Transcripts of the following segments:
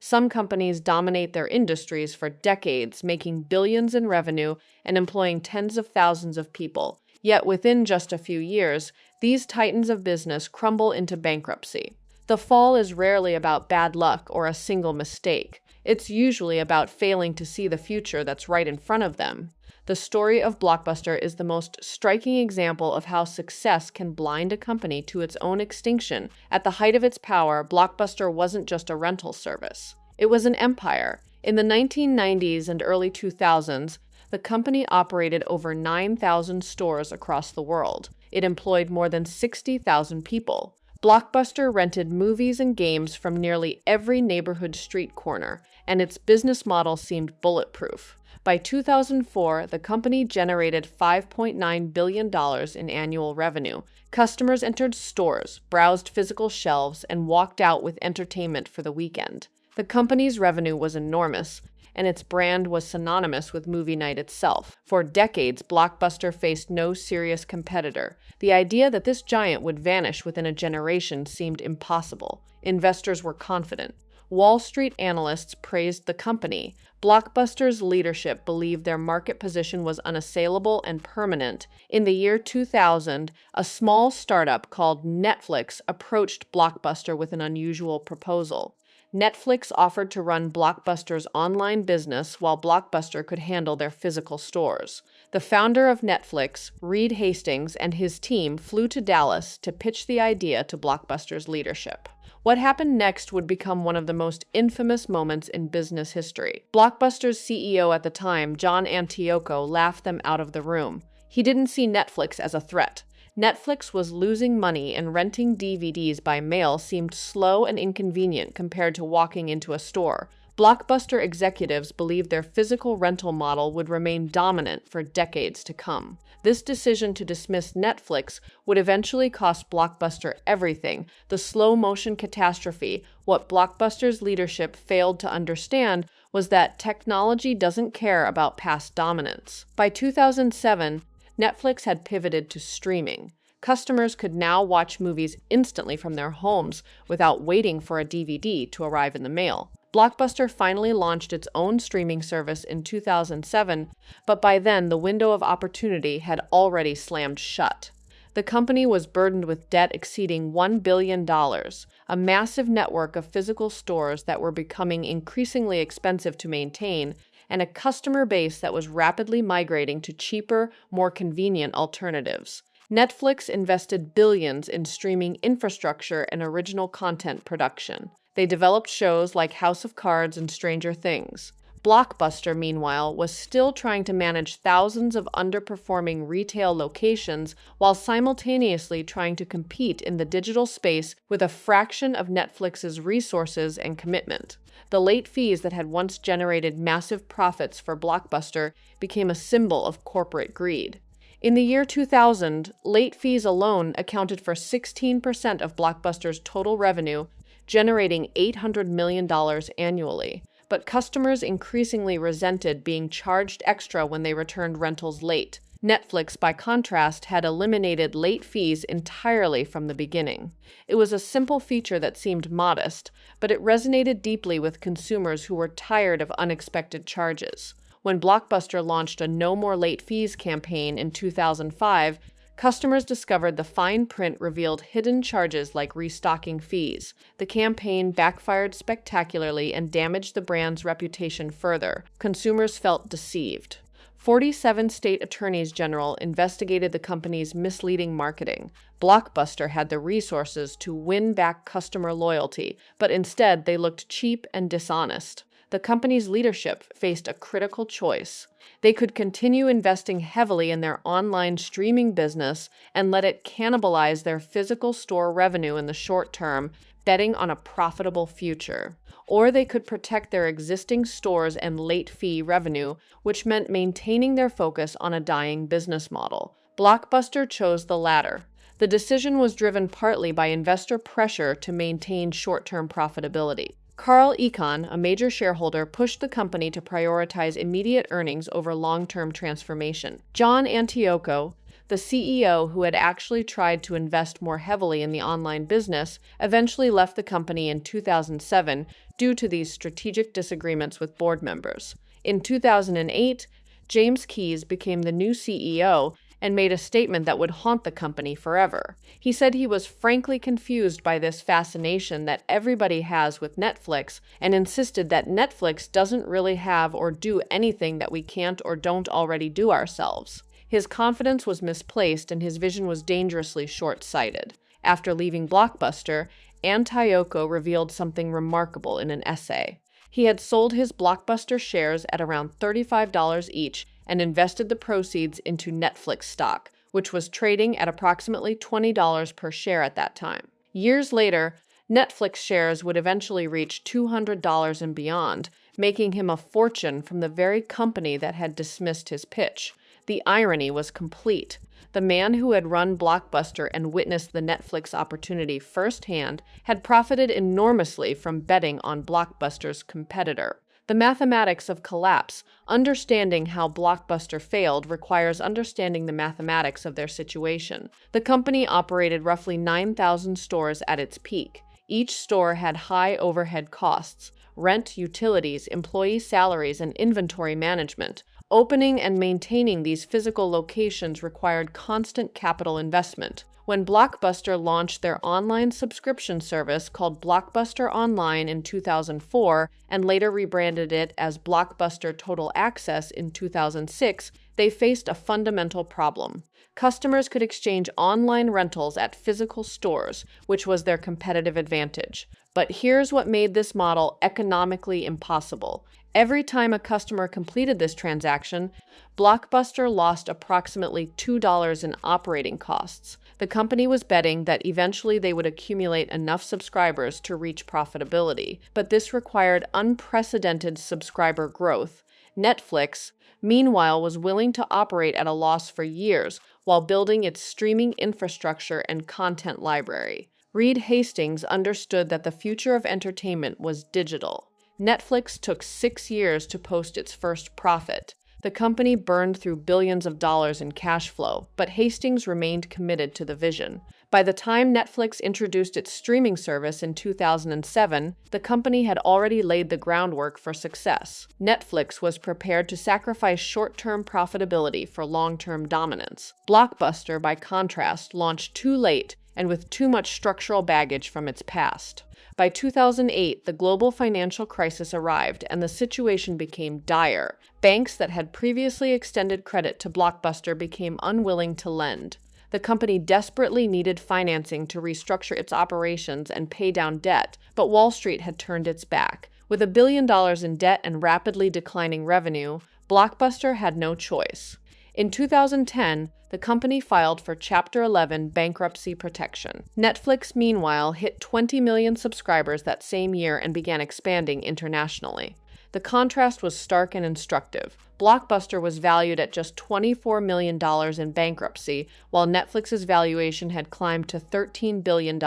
Some companies dominate their industries for decades, making billions in revenue and employing tens of thousands of people. Yet within just a few years, these titans of business crumble into bankruptcy. The fall is rarely about bad luck or a single mistake. It's usually about failing to see the future that's right in front of them. The story of Blockbuster is the most striking example of how success can blind a company to its own extinction. At the height of its power, Blockbuster wasn't just a rental service. It was an empire. In the 1990s and early 2000s, the company operated over 9,000 stores across the world. It employed more than 60,000 people. Blockbuster rented movies and games from nearly every neighborhood street corner, and its business model seemed bulletproof. By 2004, the company generated $5.9 billion in annual revenue. Customers entered stores, browsed physical shelves, and walked out with entertainment for the weekend. The company's revenue was enormous, and its brand was synonymous with movie night itself. For decades, Blockbuster faced no serious competitor. The idea that this giant would vanish within a generation seemed impossible. Investors were confident. Wall Street analysts praised the company. Blockbuster's leadership believed their market position was unassailable and permanent. In the year 2000, a small startup called Netflix approached Blockbuster with an unusual proposal. Netflix offered to run Blockbuster's online business while Blockbuster could handle their physical stores. The founder of Netflix, Reed Hastings, and his team flew to Dallas to pitch the idea to Blockbuster's leadership. What happened next would become one of the most infamous moments in business history. Blockbuster's CEO at the time, John Antioco, laughed them out of the room. He didn't see Netflix as a threat. Netflix was losing money, and renting DVDs by mail seemed slow and inconvenient compared to walking into a store. Blockbuster executives believed their physical rental model would remain dominant for decades to come. This decision to dismiss Netflix would eventually cost Blockbuster everything, the slow-motion catastrophe. What Blockbuster's leadership failed to understand was that technology doesn't care about past dominance. By 2007, Netflix had pivoted to streaming. Customers could now watch movies instantly from their homes without waiting for a DVD to arrive in the mail. Blockbuster finally launched its own streaming service in 2007, but by then the window of opportunity had already slammed shut. The company was burdened with debt exceeding $1 billion, a massive network of physical stores that were becoming increasingly expensive to maintain, and a customer base that was rapidly migrating to cheaper, more convenient alternatives. Netflix invested billions in streaming infrastructure and original content production. They developed shows like House of Cards and Stranger Things. Blockbuster, meanwhile, was still trying to manage thousands of underperforming retail locations while simultaneously trying to compete in the digital space with a fraction of Netflix's resources and commitment. The late fees that had once generated massive profits for Blockbuster became a symbol of corporate greed. In the year 2000, late fees alone accounted for 16% of Blockbuster's total revenue, generating $800 million annually. But customers increasingly resented being charged extra when they returned rentals late. Netflix, by contrast, had eliminated late fees entirely from the beginning. It was a simple feature that seemed modest, but it resonated deeply with consumers who were tired of unexpected charges. When Blockbuster launched a No More Late Fees campaign in 2005, customers discovered the fine print revealed hidden charges like restocking fees. The campaign backfired spectacularly and damaged the brand's reputation further. Consumers felt deceived. 47 state attorneys general investigated the company's misleading marketing. Blockbuster had the resources to win back customer loyalty, but instead they looked cheap and dishonest. The company's leadership faced a critical choice. They could continue investing heavily in their online streaming business and let it cannibalize their physical store revenue in the short term, betting on a profitable future. Or they could protect their existing stores and late fee revenue, which meant maintaining their focus on a dying business model. Blockbuster chose the latter. The decision was driven partly by investor pressure to maintain short-term profitability. Carl Icahn, a major shareholder, pushed the company to prioritize immediate earnings over long-term transformation. John Antioco, the CEO who had actually tried to invest more heavily in the online business, eventually left the company in 2007 due to these strategic disagreements with board members. In 2008, James Keyes became the new CEO and made a statement that would haunt the company forever. He said he was frankly confused by this fascination that everybody has with Netflix and insisted that Netflix doesn't really have or do anything that we can't or don't already do ourselves. His confidence was misplaced and his vision was dangerously short-sighted. After leaving Blockbuster, Antayoko revealed something remarkable in an essay. He had sold his Blockbuster shares at around $35 each and invested the proceeds into Netflix stock, which was trading at approximately $20 per share at that time. Years later, Netflix shares would eventually reach $200 and beyond, making him a fortune from the very company that had dismissed his pitch. The irony was complete. The man who had run Blockbuster and witnessed the Netflix opportunity firsthand had profited enormously from betting on Blockbuster's competitor. The mathematics of collapse, understanding how Blockbuster failed, requires understanding the mathematics of their situation. The company operated roughly 9,000 stores at its peak. Each store had high overhead costs, rent, utilities, employee salaries, and inventory management. Opening and maintaining these physical locations required constant capital investment. When Blockbuster launched their online subscription service called Blockbuster Online in 2004 and later rebranded it as Blockbuster Total Access in 2006, they faced a fundamental problem. Customers could exchange online rentals at physical stores, which was their competitive advantage. But here's what made this model economically impossible. Every time a customer completed this transaction, Blockbuster lost approximately $2 in operating costs. The company was betting that eventually they would accumulate enough subscribers to reach profitability, but this required unprecedented subscriber growth. Netflix, meanwhile, was willing to operate at a loss for years while building its streaming infrastructure and content library. Reed Hastings understood that the future of entertainment was digital. Netflix took 6 years to post its first profit. The company burned through billions of dollars in cash flow, but Hastings remained committed to the vision. By the time Netflix introduced its streaming service in 2007, the company had already laid the groundwork for success. Netflix was prepared to sacrifice short-term profitability for long-term dominance. Blockbuster, by contrast, launched too late and with too much structural baggage from its past. By 2008, the global financial crisis arrived and the situation became dire. Banks that had previously extended credit to Blockbuster became unwilling to lend. The company desperately needed financing to restructure its operations and pay down debt, but Wall Street had turned its back. With $1 billion in debt and rapidly declining revenue, Blockbuster had no choice. In 2010, the company filed for Chapter 11 bankruptcy protection. Netflix, meanwhile, hit 20 million subscribers that same year and began expanding internationally. The contrast was stark and instructive. Blockbuster was valued at just $24 million in bankruptcy, while Netflix's valuation had climbed to $13 billion.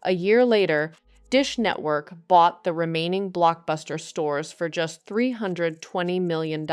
A year later, Dish Network bought the remaining Blockbuster stores for just $320 million.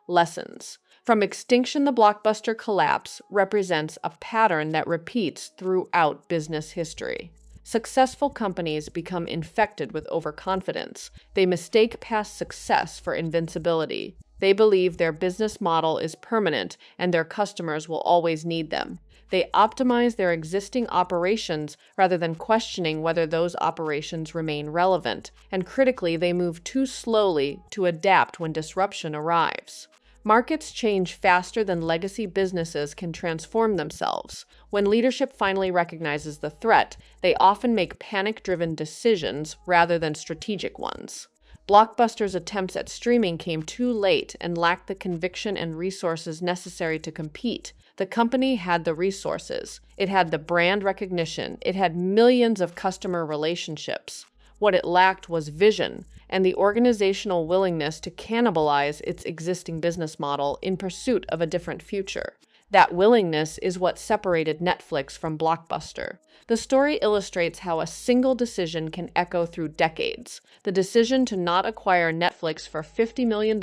Lessons. From extinction, the Blockbuster collapse represents a pattern that repeats throughout business history. Successful companies become infected with overconfidence. They mistake past success for invincibility. They believe their business model is permanent and their customers will always need them. They optimize their existing operations rather than questioning whether those operations remain relevant. And critically, they move too slowly to adapt when disruption arrives. Markets change faster than legacy businesses can transform themselves. When leadership finally recognizes the threat, they often make panic-driven decisions rather than strategic ones. Blockbuster's attempts at streaming came too late and lacked the conviction and resources necessary to compete. The company had the resources. It had the brand recognition. It had millions of customer relationships. What it lacked was vision and the organizational willingness to cannibalize its existing business model in pursuit of a different future. That willingness is what separated Netflix from Blockbuster. The story illustrates how a single decision can echo through decades. The decision to not acquire Netflix for $50 million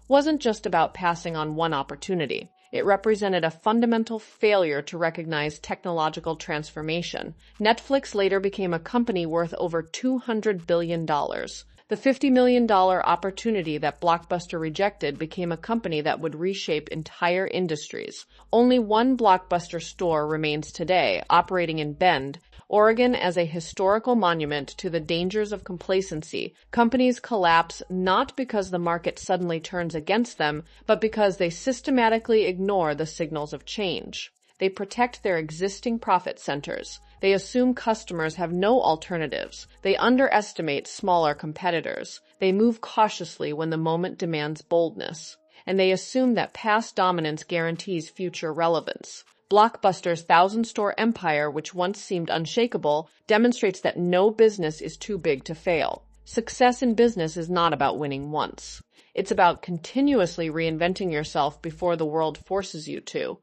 wasn't just about passing on one opportunity. It represented a fundamental failure to recognize technological transformation. Netflix later became a company worth over $200 billion. The $50 million opportunity that Blockbuster rejected became a company that would reshape entire industries. Only one Blockbuster store remains today, operating in Bend, Oregon, as a historical monument to the dangers of complacency. Companies collapse not because the market suddenly turns against them, but because they systematically ignore the signals of change. They protect their existing profit centers. They assume customers have no alternatives. They underestimate smaller competitors. They move cautiously when the moment demands boldness. And they assume that past dominance guarantees future relevance. Blockbuster's 1,000-store empire, which once seemed unshakable, demonstrates that no business is too big to fail. Success in business is not about winning once. It's about continuously reinventing yourself before the world forces you to.